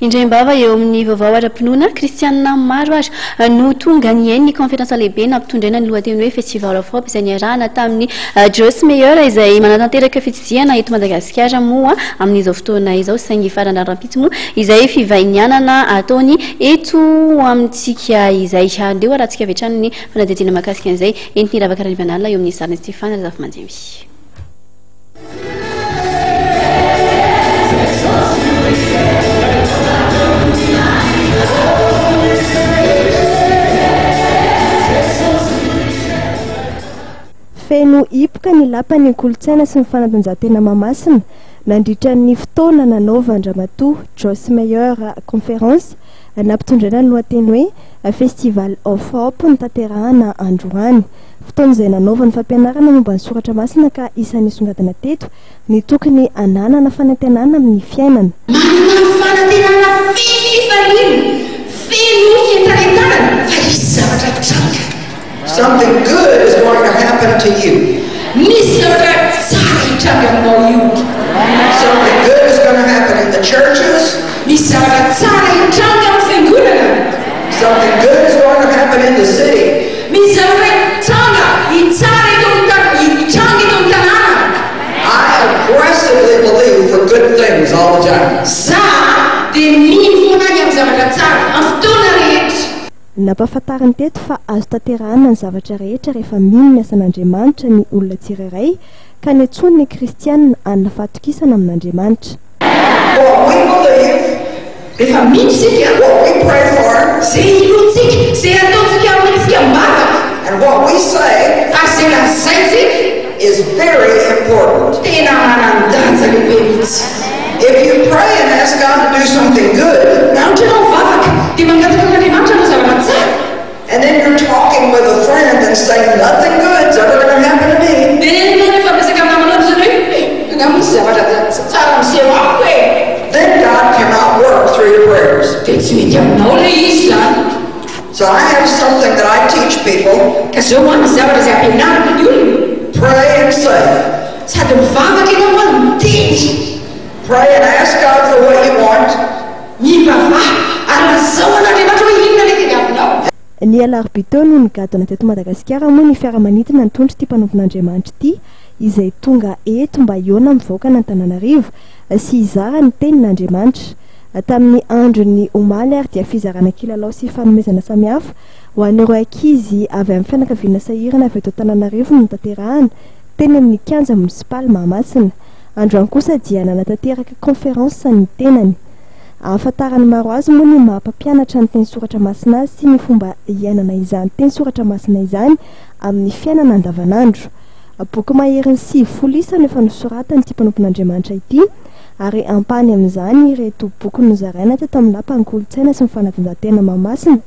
Indray-mbava eo amin'ny vaovao ara-pinoana kristianina maro ary no tonga ny conférence lehibe nampitondraina ny lohateny hoe festival of hope izay niarahana tamin'ny Joyce Meyer izay manatanteraka fitsidiana eto Madagasikara moa amin'izao fotoana izao saingy farany rampitso moa izay fivainianana ataony eto amintsika izay andeo rahantsika avy hatrany ny fanadihadiana mahakasika an'izay entiny ravakaran'ivanalina eo amin'ny sariny Stéphane Razafy Manjemby. Feno ipoka ny lapany kolotsaina sy ny fanatanjahantena Mahamasina nandritra ny fotoana nanaova Andramatoa Joyce Meyer conférence nampitondraina ny lohateny hoe Festival of Hope nitanterahana androany. Fotoana izay nanaova ny fampianarana momba ny soratra masina ka isan'ny songadina teto ny tokony ananana fanantenana amin'ny fiainana. Manana fanantenana feno fiantraikana fa isy zavatra tranga. Something good is going to happen to you. Something good is going to happen in the churches. Something good is going to happen in the city. I aggressively believe for good things all the time. Nampahafantariny teto fa azo tanterahana ny zavatra rehetra rehefa mino ny asan'Andriamanitra ny olona tsirairay ka ny antsony ny kristianina anna fahatokisana amin'Andriamanitra. What we believe, what we pray for, and what we say is very important. If you pray and ask God to do something good, and then you're talking with a friend and saying nothing good's ever going to happen to me, then God cannot work through your prayers. So I have something that I teach people. Pray and say. Pray and ask God for what you want. Ny alarobia no nigadona teto Madagasikara moa ny fiaramanidina nitondra ity mpanompon'Andriamanitra ity izay tonga eto mba hiona mivoaka n'Antananarivo sy hizara ny tenin'Andriamanitra. Tamin'ny andron'ny omaly ary dia fizarana kilalao sy fanomezana samihafa ho an'ireo ankizy avy amin'ny fianakaviana sahirana avy eto Antananarivo no tanterahana teny amin'ny kianja munisipaly Mahamasina. Androany kosa dia nanatanteraka conférence ny tenany. Ahafantarany maro azy moa ny mampampianatra ny teny soratra masina sy ny fomba iainana izany teny soratra masina izany amin'ny fiainana andavanandro. Boky maherin'ny 7 isany efa nosoratany ity mpanompon'Andriamanitra ity ary ampany amin'izany ireto boky nozaraina teto amin'ny lapan'ny kolotsaina sy ny fanatanjahantena Mahamasina.